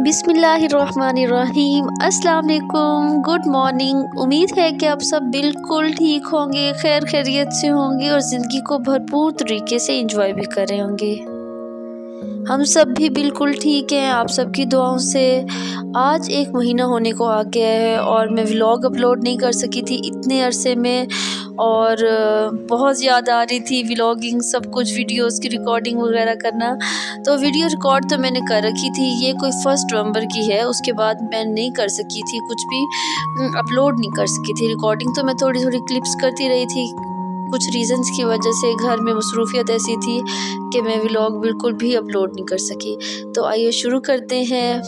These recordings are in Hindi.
बिस्मिल्लाहिर्रहमानिर्रहीम। अस्सलाम वालेकुम, गुड मॉर्निंग। उम्मीद है कि आप सब बिल्कुल ठीक होंगे, खैर खैरियत से होंगे और ज़िंदगी को भरपूर तरीके से एंजॉय भी कर रहे होंगे। हम सब भी बिल्कुल ठीक हैं, आप सबकी दुआओं से। आज 1 महीना होने को आ गया है और मैं व्लॉग अपलोड नहीं कर सकी थी इतने अरसे में, और बहुत याद आ रही थी व्लॉगिंग, सब कुछ वीडियोस की रिकॉर्डिंग वगैरह करना। तो वीडियो रिकॉर्ड तो मैंने कर रखी थी, ये कोई 1 नवंबर की है। उसके बाद मैं नहीं कर सकी थी, कुछ भी अपलोड नहीं कर सकी थी। रिकॉर्डिंग तो मैं थोड़ी थोड़ी क्लिप्स करती रही थी, कुछ रीज़न्स की वजह से घर में मसरूफियत ऐसी थी कि मैं व्लॉग बिल्कुल भी अपलोड नहीं कर सकी। तो आइए शुरू करते हैं।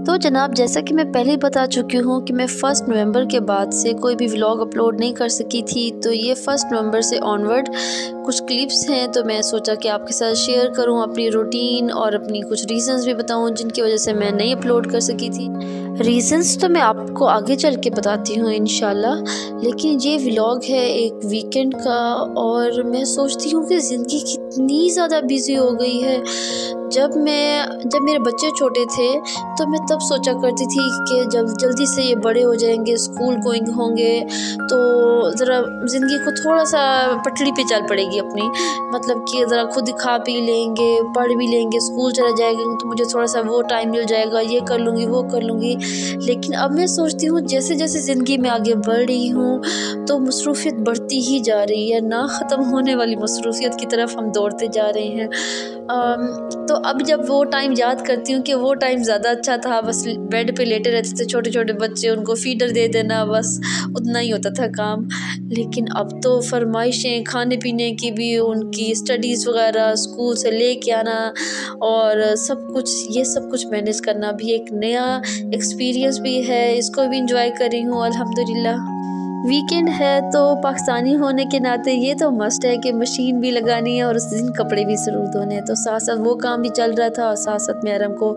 तो जनाब, जैसा कि मैं पहले ही बता चुकी हूँ कि मैं 1 नवंबर के बाद से कोई भी व्लॉग अपलोड नहीं कर सकी थी। तो ये 1 नवंबर से ऑनवर्ड कुछ क्लिप्स हैं, तो मैं सोचा कि आपके साथ शेयर करूँ अपनी रूटीन और अपनी कुछ रीज़न्स भी बताऊँ जिनकी वजह से मैं नहीं अपलोड कर सकी थी। रीज़न्स तो मैं आपको आगे चल के बताती हूँ इंशाल्लाह, लेकिन ये व्लॉग है एक वीकेंड का, और मैं सोचती हूँ कि ज़िंदगी कितनी ज़्यादा बिज़ी हो गई है। जब मेरे बच्चे छोटे थे तो मैं तब सोचा करती थी कि जब जल्दी से ये बड़े हो जाएंगे, स्कूल गोइंग होंगे, तो ज़रा ज़िंदगी को थोड़ा सा पटरी पे चल पड़ेगी अपनी, मतलब कि ज़रा खुद खा पी लेंगे, पढ़ भी लेंगे, स्कूल चला जाएगा तो मुझे थोड़ा सा वो टाइम मिल जाएगा, ये कर लूँगी वो कर लूँगी। लेकिन अब मैं सोचती हूँ जैसे जैसे ज़िंदगी में आगे बढ़ रही हूँ तो मसरूफ़ियत बढ़ती ही जा रही है, ना ख़त्म होने वाली मसरूफ़ियत की तरफ हम दौड़ते जा रहे हैं। तो अब जब वो टाइम याद करती हूँ कि वो टाइम ज़्यादा अच्छा था, बस बेड पे लेटे रहते थे छोटे छोटे बच्चे, उनको फीडर दे देना, बस उतना ही होता था काम। लेकिन अब तो फरमाइशें खाने पीने की भी, उनकी स्टडीज़ वगैरह, स्कूल से ले के आना और सब कुछ, ये सब कुछ मैनेज करना भी एक नया एक्सपीरियंस भी है, इसको भी इंजॉय कर रही हूँ अल्हम्दुलिल्लाह। वीकेंड है तो पाकिस्तानी होने के नाते ये तो मस्ट है कि मशीन भी लगानी है और उस दिन कपड़े भी ज़रूर धोने हैं। तो साथ साथ वो काम भी चल रहा था और साथ साथ मैं अरहम को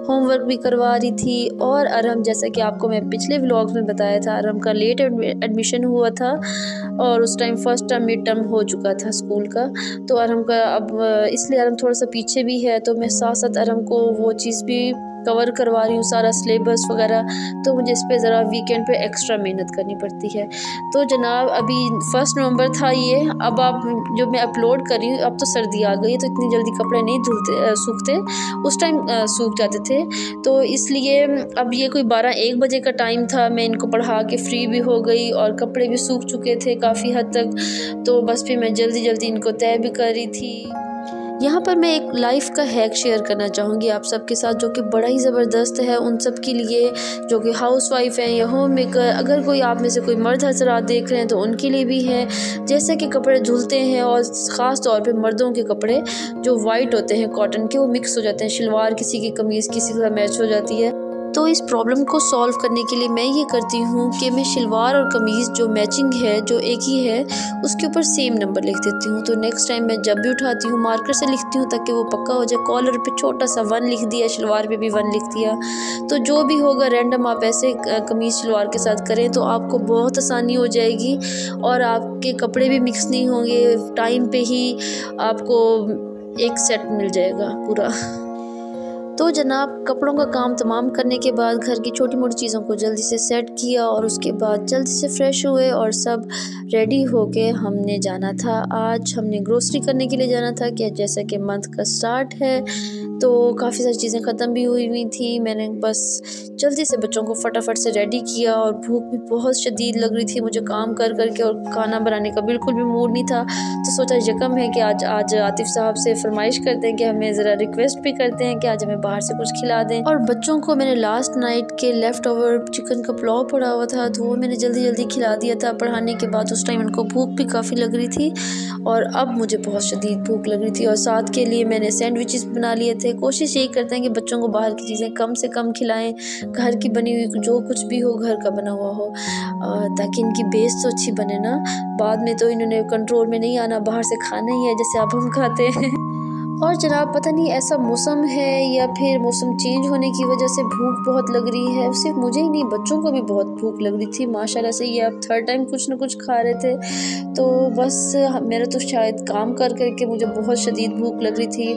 होमवर्क भी करवा रही थी। और अरहम, जैसा कि आपको मैं पिछले व्लॉग में बताया था, अरहम का लेट एडमिशन हुआ था और उस time first term mid term हो चुका था स्कूल का। तो अरहम का अब इसलिए अरहम थोड़ा सा पीछे भी है, तो मैं साथ साथ अरहम को वो चीज़ भी कवर करवा रही हूँ, सारा सिलेबस वगैरह। तो मुझे इस पे ज़रा वीकेंड पे एक्स्ट्रा मेहनत करनी पड़ती है। तो जनाब, अभी 1 नवंबर था ये, अब आप जो मैं अपलोड कर रही हूँ, अब तो सर्दी आ गई है तो इतनी जल्दी कपड़े नहीं धुलते सूखते, उस टाइम सूख जाते थे। तो इसलिए अब ये कोई 12-1 बजे का टाइम था, मैं इनको पढ़ा के फ्री भी हो गई और कपड़े भी सूख चुके थे काफ़ी हद तक। तो बस फिर मैं जल्दी जल्दी इनको तय भी कर रही थी। यहाँ पर मैं एक लाइफ का हैक शेयर करना चाहूँगी आप सबके साथ, जो कि बड़ा ही ज़बरदस्त है उन सब के लिए जो कि हाउसवाइफ हैं या होम मेकर। अगर कोई आप में से कोई मर्द हज़रात देख रहे हैं तो उनके लिए भी है। जैसे कि कपड़े धुलते हैं और ख़ास तौर पे मर्दों के कपड़े जो वाइट होते हैं कॉटन के, वो मिक्स हो जाते हैं, शलवार किसी की कमीज़ किसी के साथ मैच हो जाती है। तो इस प्रॉब्लम को सॉल्व करने के लिए मैं ये करती हूँ कि मैं शलवार और कमीज़ जो मैचिंग है, जो एक ही है, उसके ऊपर सेम नंबर लिख देती हूँ। तो नेक्स्ट टाइम मैं जब भी उठाती हूँ मार्कर से लिखती हूँ ताकि वो पक्का हो जाए। कॉलर पे छोटा सा 1 लिख दिया, शलवार पे भी 1 लिख दिया। तो जो भी होगा रैंडम आप ऐसे कमीज़ शलवार के साथ करें तो आपको बहुत आसानी हो जाएगी और आपके कपड़े भी मिक्स नहीं होंगे, टाइम पे ही आपको एक सेट मिल जाएगा पूरा। तो जनाब, कपड़ों का काम तमाम करने के बाद घर की छोटी मोटी चीज़ों को जल्दी से सेट किया और उसके बाद जल्दी से फ्रेश हुए और सब रेडी हो के हमने जाना था। आज हमने ग्रोसरी करने के लिए जाना था, कि जैसा कि मंथ का स्टार्ट है तो काफ़ी सारी चीज़ें ख़त्म भी हुई थी। मैंने बस जल्दी से बच्चों को फटाफट से रेडी किया और भूख भी बहुत शदीद लग रही थी मुझे काम कर कर के, और खाना बनाने का बिल्कुल भी मूड नहीं था। तो सोचा यकम है कि आज आतिफ साहब से फरमाइश करते हैं कि हमें ज़रा रिक्वेस्ट भी करते हैं कि आज हमें बाहर से कुछ खिला दें। और बच्चों को मैंने लास्ट नाइट के लेफ़्ट ओवर चिकन का पुलाव पड़ा हुआ था तो वो मैंने जल्दी जल्दी खिला दिया था पढ़ाने के बाद। उस टाइम उनको भूख भी काफ़ी लग रही थी और अब मुझे बहुत शदीद भूख लग रही थी, और साथ के लिए मैंने सैंडविचेस बना लिए थे। कोशिश यही करते हैं कि बच्चों को बाहर की चीज़ें कम से कम खिलाएं, घर की बनी हुई जो कुछ भी हो घर का बना हुआ हो, ताकि इनकी बेस तो अच्छी बने ना। बाद में तो इन्होंने कंट्रोल में नहीं आना, बाहर से खाना ही है जैसे अब हम खाते हैं। और जनाब, पता नहीं ऐसा मौसम है या फिर मौसम चेंज होने की वजह से भूख बहुत लग रही है। सिर्फ मुझे ही नहीं, बच्चों को भी बहुत भूख लग रही थी माशाल्लाह से। ये अब 3rd टाइम कुछ ना कुछ खा रहे थे। तो बस मेरा तो शायद काम कर करके मुझे बहुत शदीद भूख लग रही थी,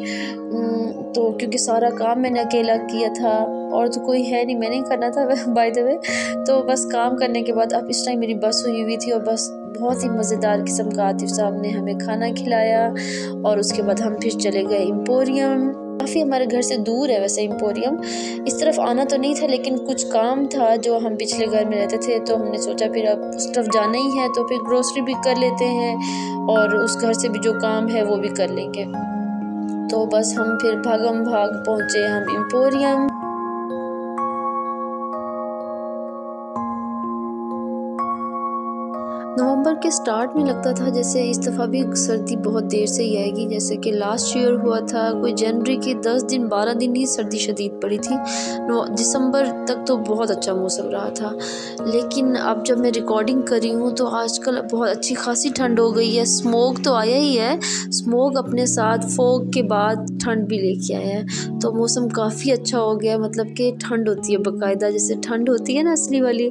तो क्योंकि सारा काम मैंने अकेला किया था और तो कोई है नहीं, मैंने ही करना था बाय द वे। तो बस काम करने के बाद अब इस टाइम मेरी बस हुई थी और बस बहुत ही मज़ेदार किस्म का आतिफ साहब ने हमें खाना खिलाया और उसके बाद हम फिर चले गए एम्पोरियम। काफ़ी हमारे घर से दूर है वैसे एम्पोरियम, इस तरफ आना तो नहीं था लेकिन कुछ काम था जो हम पिछले घर में रहते थे, तो हमने सोचा फिर अब उस तरफ जाना ही है तो फिर ग्रोसरी भी कर लेते हैं और उस घर से भी जो काम है वो भी कर लेंगे। तो बस हम फिर भागम भाग पहुँचे हम एम्पोरियम। नवंबर के स्टार्ट में लगता था जैसे इस दफ़ा भी सर्दी बहुत देर से ही आएगी, जैसे कि लास्ट ईयर हुआ था कोई जनवरी के 10 दिन 12 दिन ही सर्दी शदीद पड़ी थी। दिसंबर तक तो बहुत अच्छा मौसम रहा था, लेकिन अब जब मैं रिकॉर्डिंग कर रही हूँ तो आजकल बहुत अच्छी खासी ठंड हो गई है। स्मोक तो आया ही है, स्मोक अपने साथ फॉग के बाद ठंड भी लेके आया है, तो मौसम काफ़ी अच्छा हो गया। मतलब कि ठंड होती है बाकायदा, जैसे ठंड होती है ना असली वाली।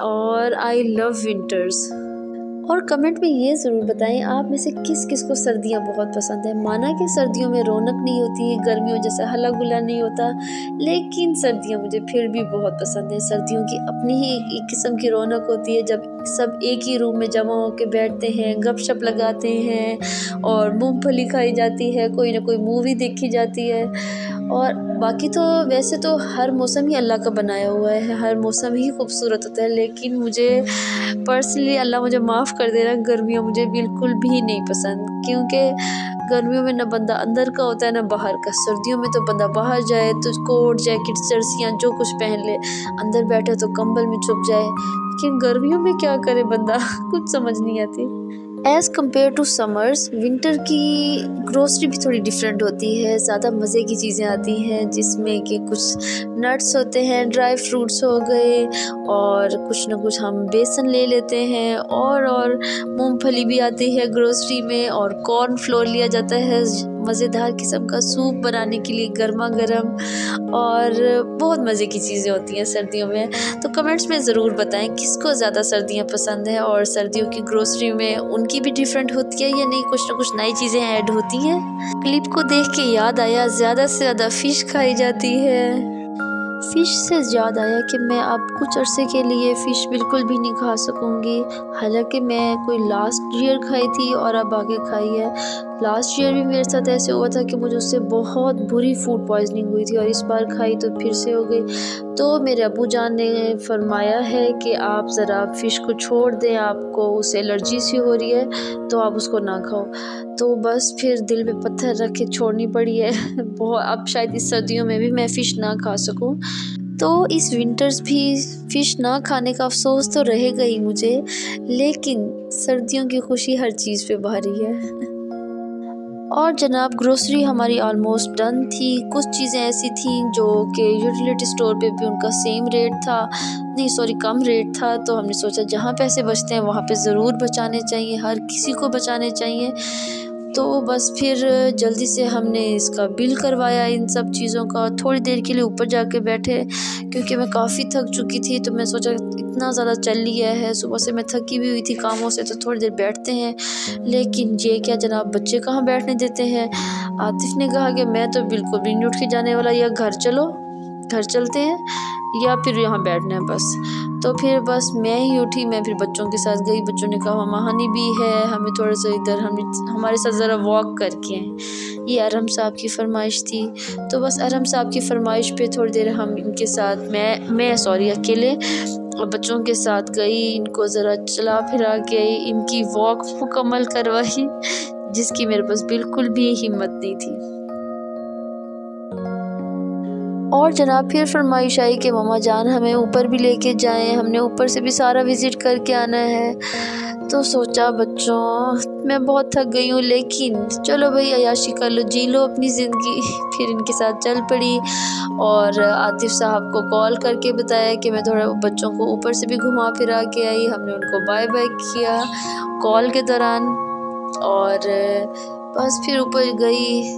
और आई लव विंटर्स। और कमेंट में ये ज़रूर बताएं आप में से किस किस को सर्दियाँ बहुत पसंद है। माना कि सर्दियों में रौनक नहीं होती, गर्मियों जैसा हल्ला गुल्ला नहीं होता, लेकिन सर्दियाँ मुझे फिर भी बहुत पसंद है। सर्दियों की अपनी ही एक किस्म की रौनक होती है जब सब एक ही रूम में जमा होकर बैठते हैं, गपशप लगाते हैं और मूंगफली खाई जाती है, कोई ना कोई मूवी देखी जाती है। और बाकी तो वैसे तो हर मौसम ही अल्लाह का बनाया हुआ है, हर मौसम ही खूबसूरत होता है, लेकिन मुझे पर्सनली अल्लाह मुझे माफ़ कर दे रहा है, गर्मियाँ मुझे बिल्कुल भी नहीं पसंद, क्योंकि गर्मियों में ना बंदा अंदर का होता है ना बाहर का। सर्दियों में तो बंदा बाहर जाए तो कोट जैकेट जर्सियाँ जो कुछ पहन ले, अंदर बैठे तो कंबल में छुप जाए, लेकिन गर्मियों में क्या करे बंदा कुछ समझ नहीं आती। As compare to summers, winter की ग्रोसरी भी थोड़ी डिफरेंट होती है, ज़्यादा मज़े की चीज़ें आती हैं जिसमें कि कुछ नट्स होते हैं, ड्राई फ्रूट्स हो गए और कुछ ना कुछ हम बेसन ले लेते हैं और मूंगफली भी आती है ग्रोसरी में और कॉर्न फ्लोर लिया जाता है मज़ेदार किस्म का सूप बनाने के लिए गर्मा गर्म, और बहुत मज़े की चीज़ें होती हैं सर्दियों में। तो कमेंट्स में ज़रूर बताएं किसको ज़्यादा सर्दियाँ पसंद है और सर्दियों की ग्रोसरी में उनकी भी डिफरेंट होती है या नहीं, कुछ ना कुछ नई चीज़ें ऐड होती हैं। क्लिप को देख के याद आया ज़्यादा से ज़्यादा फ़िश खाई जाती है। फ़िश से याद आया कि मैं अब कुछ अरसे के लिए फ़िश बिल्कुल भी नहीं खा सकूँगी। हालांकि मैं कोई लास्ट ईयर खाई थी और अब आगे खाई है। लास्ट ईयर भी मेरे साथ ऐसे हुआ था कि मुझे उससे बहुत बुरी फूड पॉइजनिंग हुई थी और इस बार खाई तो फिर से हो गई। तो मेरे अबू जान ने फरमाया है कि आप ज़रा फ़िश को छोड़ दें, आपको उससे एलर्जी सी हो रही है तो आप उसको ना खाओ। तो बस फिर दिल पे पत्थर रख के छोड़नी पड़ी है बहुत। अब शायद इस सर्दियों में भी मैं फ़िश ना खा सकूं, तो इस विंटर्स भी फ़िश ना खाने का अफसोस तो रहेगा ही मुझे, लेकिन सर्दियों की खुशी हर चीज़ पे भारी है। और जनाब ग्रोसरी हमारी ऑलमोस्ट डन थी। कुछ चीज़ें ऐसी थी जो कि यूटिलिटी स्टोर पे भी उनका सेम रेट था, नहीं सॉरी कम रेट था, तो हमने सोचा जहाँ पैसे बचते हैं वहाँ पे ज़रूर बचाने चाहिए, हर किसी को बचाने चाहिए। तो बस फिर जल्दी से हमने इसका बिल करवाया इन सब चीज़ों का। थोड़ी देर के लिए ऊपर जाके बैठे क्योंकि मैं काफ़ी थक चुकी थी, तो मैं सोचा इतना ज़्यादा चल लिया है, सुबह से मैं थकी भी हुई थी कामों से, तो थोड़ी देर बैठते हैं। लेकिन ये क्या जनाब, बच्चे कहाँ बैठने देते हैं। आतिफ ने कहा कि मैं तो बिल्कुल भी नहीं उठ के जाने वाला, या घर चलो, घर चलते हैं, या फिर यहाँ बैठना है बस। तो फिर बस मैं ही उठी, मैं फिर बच्चों के साथ गई। बच्चों ने कहा मामा हनी भी है, हमें थोड़ा सा इधर हमारे साथ ज़रा वॉक करके आए। ये अरहम साहब की फरमाइश थी, तो बस अरहम साहब की फरमाइश पे थोड़ी देर हम इनके साथ मैं अकेले और बच्चों के साथ गई, इनको ज़रा चला फिरा के इनकी वॉक मुकम्मल करवाई, जिसकी मेरे पास बिल्कुल भी हिम्मत नहीं थी। और जनाब फिर फरमाइश आई कि मामा जान हमें ऊपर भी लेके जाएं, हमने ऊपर से भी सारा विज़िट करके आना है। तो सोचा बच्चों मैं बहुत थक गई हूँ, लेकिन चलो भाई अयाशी कर लो, जी लो अपनी ज़िंदगी। फिर इनके साथ चल पड़ी और आतिफ साहब को कॉल करके बताया कि मैं थोड़ा बच्चों को ऊपर से भी घुमा फिरा के आई। हमने उनको बाय बाय किया कॉल के दौरान और बस फिर ऊपर गई,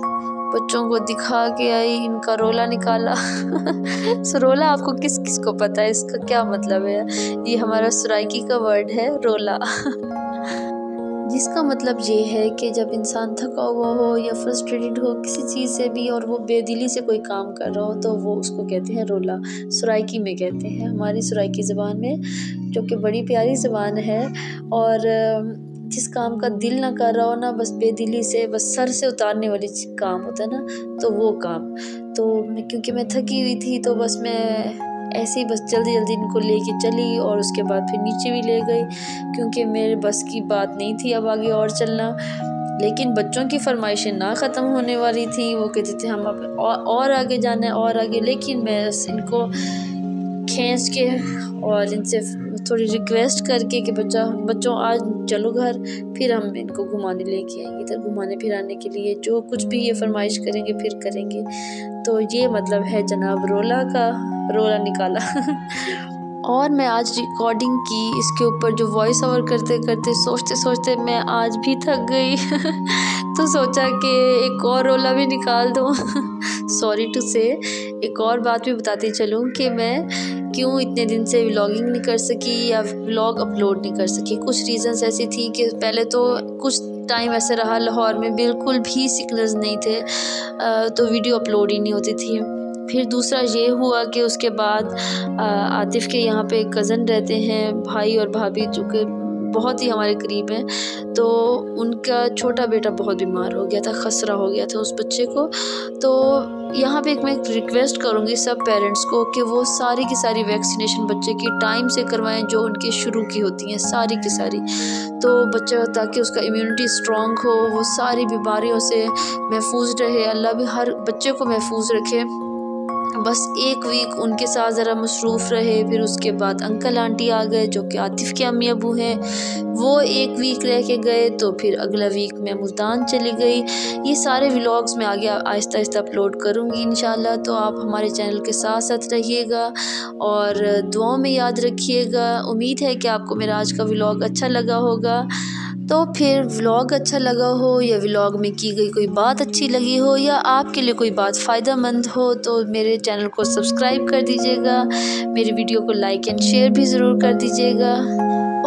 बच्चों को दिखा के आई, इनका रोला निकाला। रोला आपको किस किस को पता है इसका क्या मतलब है? ये हमारा सराइकी का वर्ड है रोला। जिसका मतलब ये है कि जब इंसान थका हुआ हो या फ्रस्ट्रेटेड हो किसी चीज़ से भी और वो बेदिली से कोई काम कर रहा हो तो वो उसको कहते हैं रोला। सराइकी में कहते हैं, हमारी सराइकी ज़बान में, जो कि बड़ी प्यारी ज़बान है। और जिस काम का दिल ना कर रहा हो ना, बस बेदिली से बस सर से उतारने वाली काम होता है ना, तो वो काम। तो क्योंकि मैं थकी हुई थी तो बस मैं ऐसे ही बस जल्दी जल्दी इनको लेके चली और उसके बाद फिर नीचे भी ले गई, क्योंकि मेरे बस की बात नहीं थी अब आगे और चलना। लेकिन बच्चों की फरमाइशें ना ख़त्म होने वाली थी, वो कहते थे हम अब और आगे जाना है और आगे। लेकिन मैं इनको खींच के और इनसे थोड़ी रिक्वेस्ट करके कि बच्चों आज चलो घर, फिर हम इनको घुमाने लेके आएंगे, इधर घुमाने फिराने के लिए जो कुछ भी ये फरमाइश करेंगे फिर करेंगे। तो ये मतलब है जनाब रोला का, रोला निकाला। और मैं आज रिकॉर्डिंग की इसके ऊपर जो वॉइस ओवर करते करते सोचते सोचते मैं आज भी थक गई। तो सोचा कि एक और रोला भी निकाल दूँ। सॉरी टू से एक और बात भी बताती चलूँ कि मैं क्यों इतने दिन से व्लॉगिंग नहीं कर सकी या व्लॉग अपलोड नहीं कर सकी। कुछ रीज़न्स ऐसी थी कि पहले तो कुछ टाइम ऐसे रहा लाहौर में बिल्कुल भी सिग्नल्स नहीं थे, तो वीडियो अपलोड ही नहीं होती थी। फिर दूसरा ये हुआ कि उसके बाद आतिफ़ के यहाँ पे कज़न रहते हैं, भाई और भाभी, जो कि बहुत ही हमारे करीब हैं। तो उनका छोटा बेटा बहुत बीमार हो गया था, खसरा हो गया था उस बच्चे को। तो यहाँ पे मैं एक रिक्वेस्ट करूँगी सब पेरेंट्स को कि वो सारी की सारी वैक्सीनेशन बच्चे की टाइम से करवाएं, जो उनकी शुरू की होती हैं सारी की सारी। तो बच्चा ताकि उसका इम्यूनिटी स्ट्रॉन्ग हो, वो सारी बीमारियों से महफूज रहे, अल्लाह भी हर बच्चे को महफूज रखे। बस एक वीक उनके साथ ज़रा मसरूफ़ रहे। फिर उसके बाद अंकल आंटी आ गए जो कि आतिफ़ के अम्मी अबू हैं, वो एक वीक रह के गए। तो फिर अगला वीक मैं मुल्तान चली गई। ये सारे व्लॉग्स मैं आगे आहिस्ता आहिस्ता अपलोड करूँगी इंशाल्लाह। तो आप हमारे चैनल के साथ साथ रहिएगा और दुआओं में याद रखिएगा। उम्मीद है कि आपको मेरा आज का व्लॉग अच्छा लगा होगा। तो फिर व्लॉग अच्छा लगा हो या व्लॉग में की गई कोई बात अच्छी लगी हो या आपके लिए कोई बात फ़ायदेमंद हो तो मेरे चैनल को सब्सक्राइब कर दीजिएगा, मेरे वीडियो को लाइक एंड शेयर भी ज़रूर कर दीजिएगा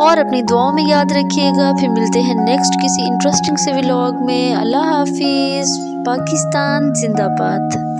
और अपनी दुआओं में याद रखिएगा। फिर मिलते हैं नेक्स्ट किसी इंटरेस्टिंग से व्लॉग में। अल्लाह हाफिज़। पाकिस्तान जिंदाबाद।